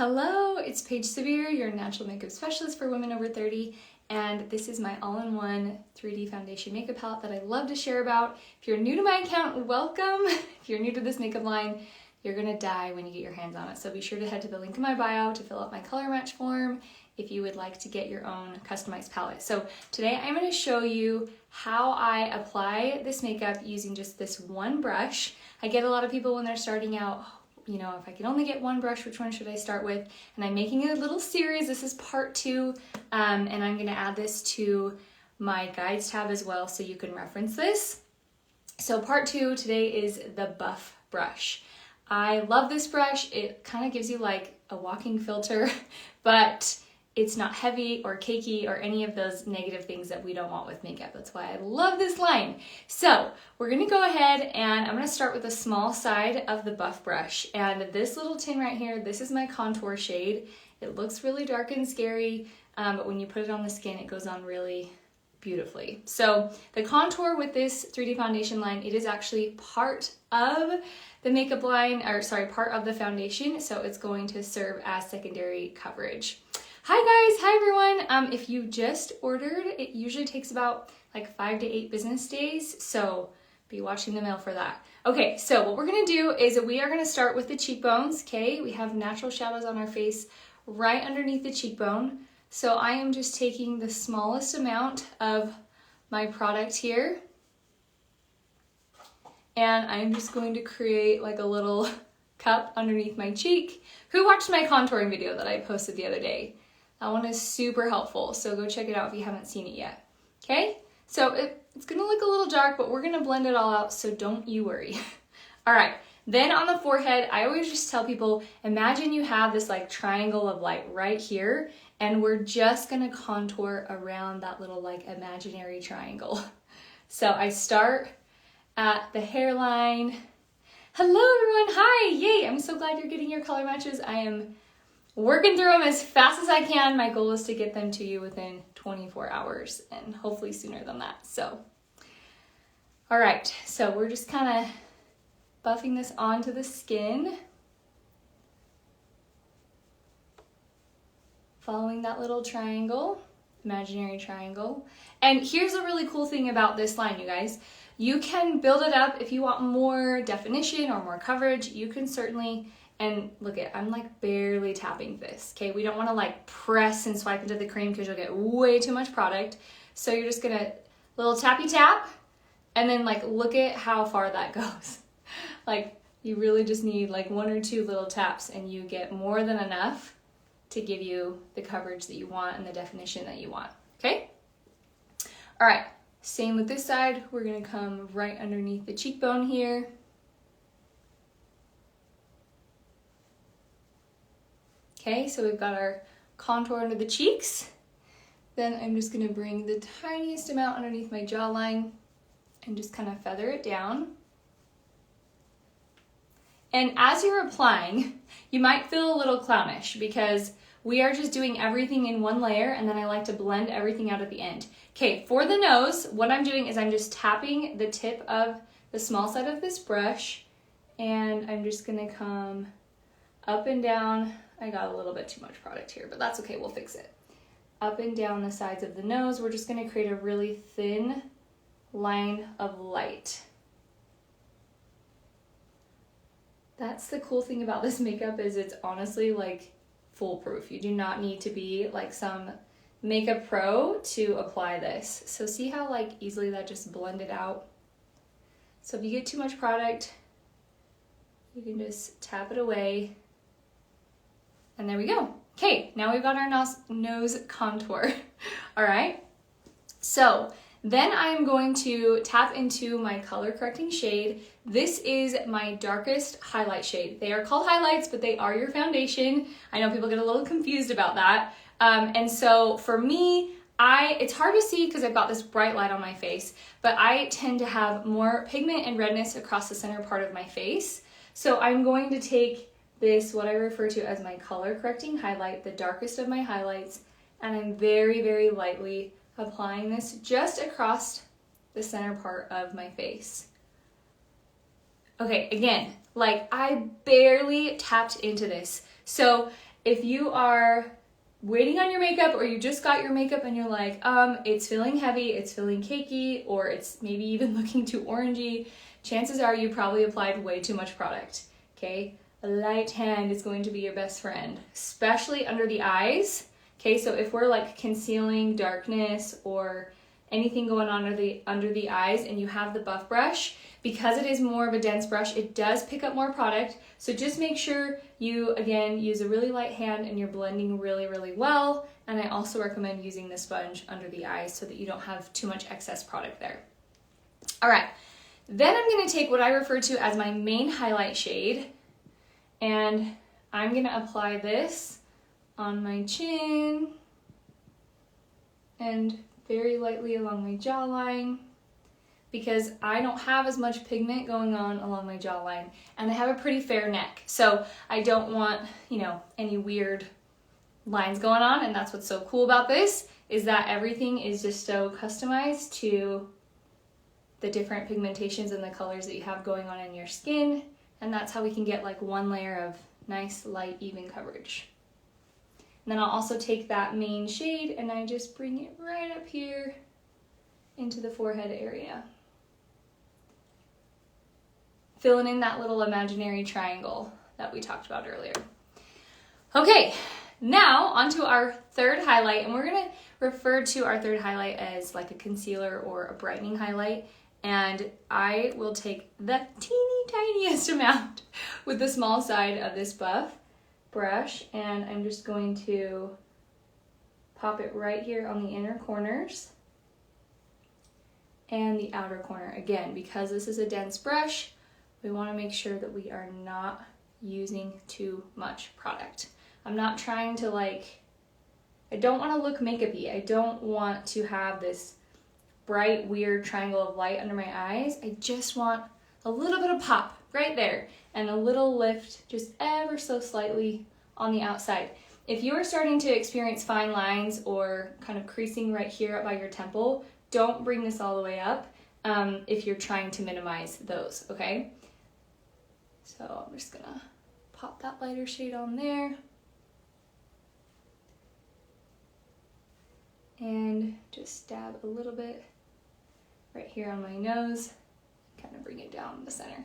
Hello, it's Paige Severe, your natural makeup specialist for women over 30, and this is my all-in-one 3D foundation makeup palette that I love to share about. If you're new to my account, welcome. If you're new to this makeup line, you're gonna die when you get your hands on it, so be sure to head to the link in my bio to fill out my color match form if you would like to get your own customized palette. So today I'm gonna show you how I apply this makeup using just this one brush. I get a lot of people when they're starting out, you know, if I could only get one brush, which one should I start with? And I'm making a little series. This is part 2, and I'm gonna add this to my guides tab as well so you can reference this. So part 2 today is the buff brush. I love this brush. It kind of gives you like a walking filter, but it's not heavy or cakey or any of those negative things that we don't want with makeup. That's why I love this line. So we're gonna go ahead and I'm gonna start with the small side of the buff brush. And this little tin right here, this is my contour shade. It looks really dark and scary, but when you put it on the skin, it goes on really beautifully. So the contour with this 3D foundation line, it is actually part of the makeup line, or sorry, part of the foundation. So it's going to serve as secondary coverage. Hi guys, hi everyone. If you just ordered, it usually takes about like 5 to 8 business days, so be watching the mail for that. Okay, so what we're gonna do is we are gonna start with the cheekbones, okay? We have natural shadows on our face right underneath the cheekbone. So I am just taking the smallest amount of my product here, and I'm just going to create like a little cup underneath my cheek. Who watched my contouring video that I posted the other day? That one is super helpful, so go check it out if you haven't seen it yet. Okay, so it's gonna look a little dark, but we're gonna blend it all out, so don't you worry. All right, then on the forehead, I always just tell people, imagine you have this like triangle of light right here, and we're just gonna contour around that little like imaginary triangle. So I start at the hairline. Hello everyone, hi, yay, I'm so glad you're getting your color matches. I am working through them as fast as I can. My goal is to get them to you within 24 hours and hopefully sooner than that. So, all right, so we're just kind of buffing this onto the skin. Following that little triangle, imaginary triangle. And here's a really cool thing about this line, you guys. You can build it up if you want more definition or more coverage. You can certainly, and look at, I'm like barely tapping this, okay? We don't wanna like press and swipe into the cream because you'll get way too much product. So you're just gonna little tappy tap and then like look at how far that goes. Like you really just need like 1 or 2 little taps and you get more than enough to give you the coverage that you want and the definition that you want, okay? All right, same with this side. We're gonna come right underneath the cheekbone here. Okay, so we've got our contour under the cheeks. Then I'm just gonna bring the tiniest amount underneath my jawline and just kind of feather it down. And as you're applying, you might feel a little clownish because we are just doing everything in one layer, and then I like to blend everything out at the end. Okay, for the nose, what I'm doing is I'm just tapping the tip of the small side of this brush, and I'm just gonna come up and down. I got a little bit too much product here, but that's okay, we'll fix it. Up and down the sides of the nose, we're just gonna create a really thin line of light. That's the cool thing about this makeup is it's honestly like foolproof. You do not need to be like some makeup pro to apply this. So see how like easily that just blended out? So if you get too much product, you can just tap it away. And there we go. Okay, now we've got our nose contour. All right, so then I'm going to tap into my color correcting shade. This is my darkest highlight shade. They are called highlights, but they are your foundation. I know people get a little confused about that. And so for me, it's hard to see because I've got this bright light on my face, but I tend to have more pigment and redness across the center part of my face. So I'm going to take this, what I refer to as my color correcting highlight, the darkest of my highlights, and I'm very, very lightly applying this just across the center part of my face. Okay, again, like I barely tapped into this. So if you are waiting on your makeup or you just got your makeup and you're like, it's feeling heavy, it's feeling cakey, or it's maybe even looking too orangey, chances are you probably applied way too much product, okay? A light hand is going to be your best friend, especially under the eyes, okay? So if we're like concealing darkness or anything going on under the eyes and you have the buff brush, because it is more of a dense brush, it does pick up more product. So just make sure you, again, use a really light hand and you're blending really, really well. And I also recommend using the sponge under the eyes so that you don't have too much excess product there. All right, then I'm gonna take what I refer to as my main highlight shade, and I'm gonna apply this on my chin and very lightly along my jawline, because I don't have as much pigment going on along my jawline and I have a pretty fair neck. So I don't want, any weird lines going on, and that's what's so cool about this, is that everything is just so customized to the different pigmentations and the colors that you have going on in your skin, and that's how we can get like one layer of nice, light, even coverage. And then I'll also take that main shade and I just bring it right up here into the forehead area, filling in that little imaginary triangle that we talked about earlier. Okay, now onto our third highlight, and we're gonna refer to our third highlight as like a concealer or a brightening highlight. And I will take the teeny tiniest amount with the small side of this buff brush, and I'm just going to pop it right here on the inner corners and the outer corner. Again, because this is a dense brush, we want to make sure that we are not using too much product. I'm not trying to I don't want to look makeup-y. I don't want to have this bright, weird triangle of light under my eyes. I just want a little bit of pop right there and a little lift just ever so slightly on the outside. If you are starting to experience fine lines or kind of creasing right here up by your temple, don't bring this all the way up if you're trying to minimize those, okay? So I'm just gonna pop that lighter shade on there. And just dab a little bit right here on my nose, kind of bring it down the center.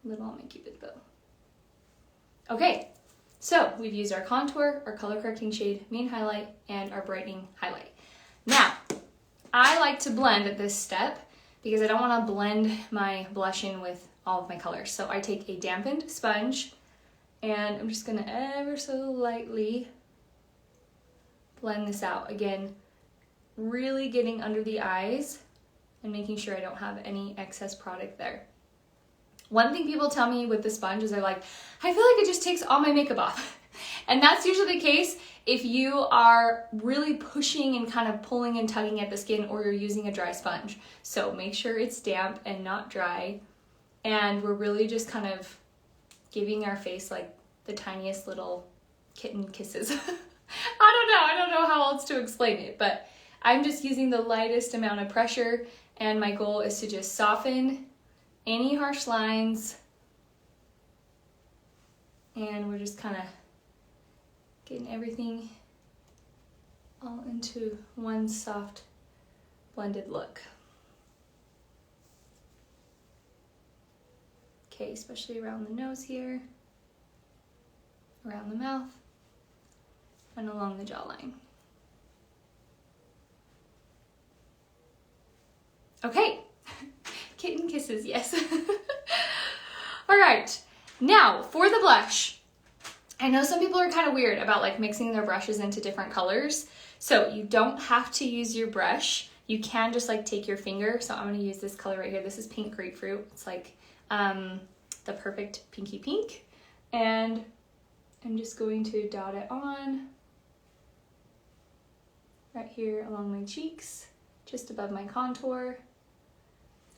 A little on my cupid bow. Okay, so we've used our contour, our color correcting shade, main highlight, and our brightening highlight. Now, I like to blend at this step because I don't want to blend my blush in with all of my colors. So I take a dampened sponge and I'm just gonna ever so lightly blend this out. Again, really getting under the eyes and making sure I don't have any excess product there. One thing people tell me with the sponge is they're like, I feel like it just takes all my makeup off. And that's usually the case if you are really pushing and kind of pulling and tugging at the skin, or you're using a dry sponge. So make sure it's damp and not dry. And we're really just kind of giving our face like the tiniest little kitten kisses. I don't know how else to explain it, but I'm just using the lightest amount of pressure, and my goal is to just soften any harsh lines, and we're just kind of getting everything all into one soft blended look. Okay, especially around the nose here, around the mouth, and along the jawline. Okay, kitten kisses, yes. All right, now for the blush. I know some people are kind of weird about like mixing their brushes into different colors. So you don't have to use your brush. You can just like take your finger. So I'm gonna use this color right here. This is pink grapefruit. It's like the perfect pinky pink. And I'm just going to dot it on right here along my cheeks, just above my contour.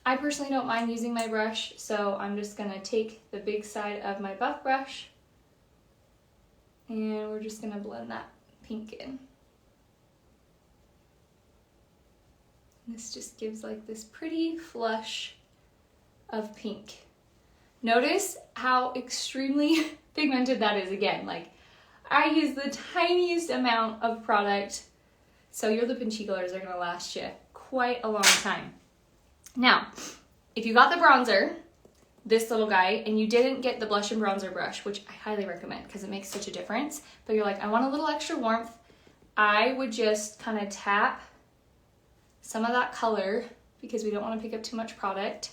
I personally don't mind using my brush, so I'm just gonna take the big side of my buff brush and we're just gonna blend that pink in. This just gives like this pretty flush of pink. Notice how extremely pigmented that is. Again, like I use the tiniest amount of product, so your lip and cheek colors are gonna last you quite a long time. Now, if you got the bronzer, this little guy, and you didn't get the blush and bronzer brush, which I highly recommend because it makes such a difference, but you're like, I want a little extra warmth, I would just kind of tap some of that color because we don't want to pick up too much product.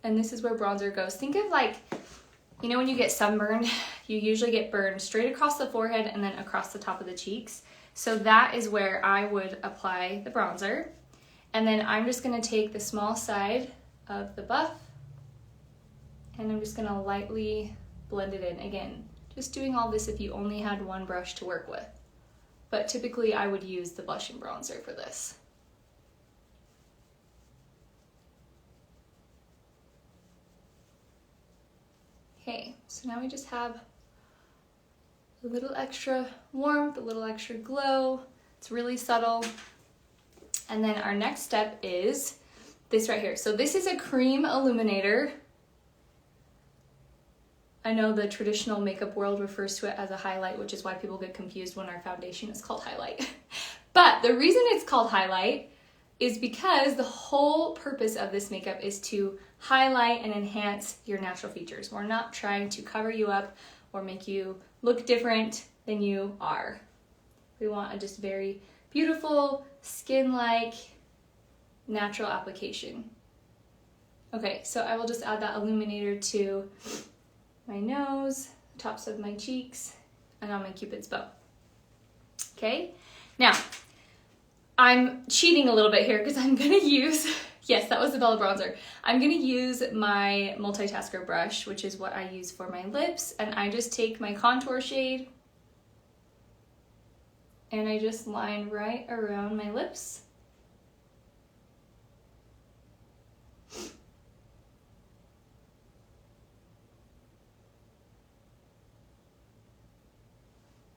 And this is where bronzer goes. Think of like, you know when you get sunburned, you usually get burned straight across the forehead and then across the top of the cheeks. So that is where I would apply the bronzer. And then I'm just gonna take the small side of the buff and I'm just gonna lightly blend it in. Again, just doing all this if you only had one brush to work with. But typically I would use the blush and bronzer for this. Okay, so now we just have a little extra warmth, a little extra glow. It's really subtle. And then our next step is this right here. So this is a cream illuminator. I know the traditional makeup world refers to it as a highlight, which is why people get confused when our foundation is called highlight. But the reason it's called highlight is because the whole purpose of this makeup is to highlight and enhance your natural features. We're not trying to cover you up or make you look different than you are. We want a just very beautiful, skin-like, natural application. Okay, so I will just add that illuminator to my nose, the tops of my cheeks, and on my Cupid's bow. Okay, now I'm cheating a little bit here because I'm gonna use, yes, that was the Bella bronzer. I'm gonna use my multitasker brush, which is what I use for my lips, and I just take my contour shade and I just line right around my lips.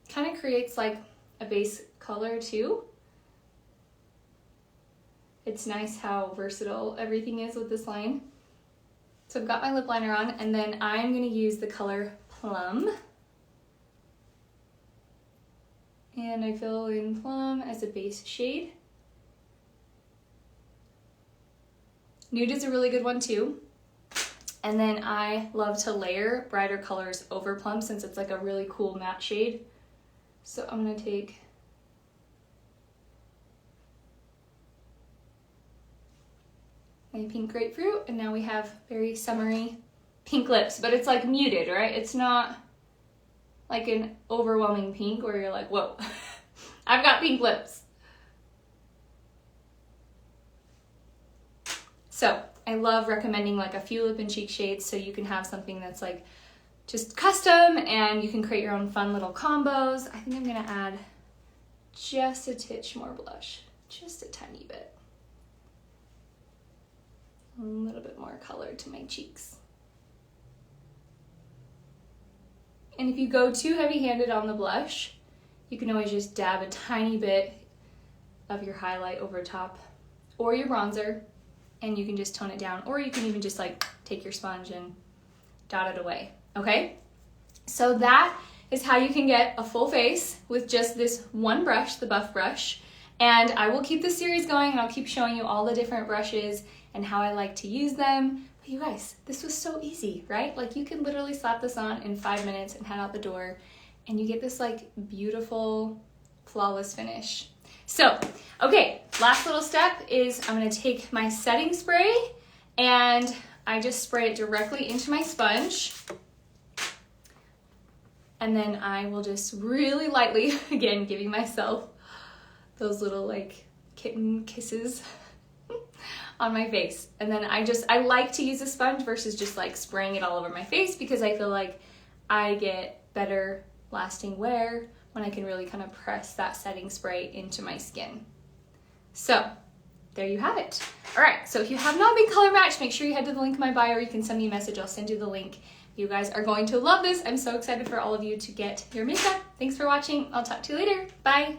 Kind of creates like a base color too. It's nice how versatile everything is with this line. So I've got my lip liner on, and then I'm gonna use the color Plum. And I fill in Plum as a base shade. Nude is a really good one too. And then I love to layer brighter colors over Plum since it's like a really cool matte shade. So I'm gonna take my pink grapefruit, and now we have very summery pink lips, but it's like muted, right? It's not like an overwhelming pink where you're like, whoa, I've got pink lips. So I love recommending like a few lip and cheek shades so you can have something that's like just custom and you can create your own fun little combos. I think I'm gonna add just a titch more blush, just a tiny bit. A little bit more color to my cheeks. And if you go too heavy-handed on the blush, you can always just dab a tiny bit of your highlight over top or your bronzer, and you can just tone it down, or you can even just like take your sponge and dot it away, okay? So that is how you can get a full face with just this one brush, the buff brush. And I will keep this series going and I'll keep showing you all the different brushes and how I like to use them. But you guys, this was so easy, right? Like you can literally slap this on in 5 minutes and head out the door and you get this like beautiful, flawless finish. So, okay, last little step is I'm gonna take my setting spray and I just spray it directly into my sponge. And then I will just really lightly, again, giving myself those little like kitten kisses on my face. And then I like to use a sponge versus just like spraying it all over my face because I feel like I get better lasting wear when I can really kind of press that setting spray into my skin. So there you have it. All right, so if you have not been color matched, make sure you head to the link in my bio or you can send me a message. I'll send you the link. You guys are going to love this. I'm so excited for all of you to get your makeup. Thanks for watching. I'll talk to you later. Bye.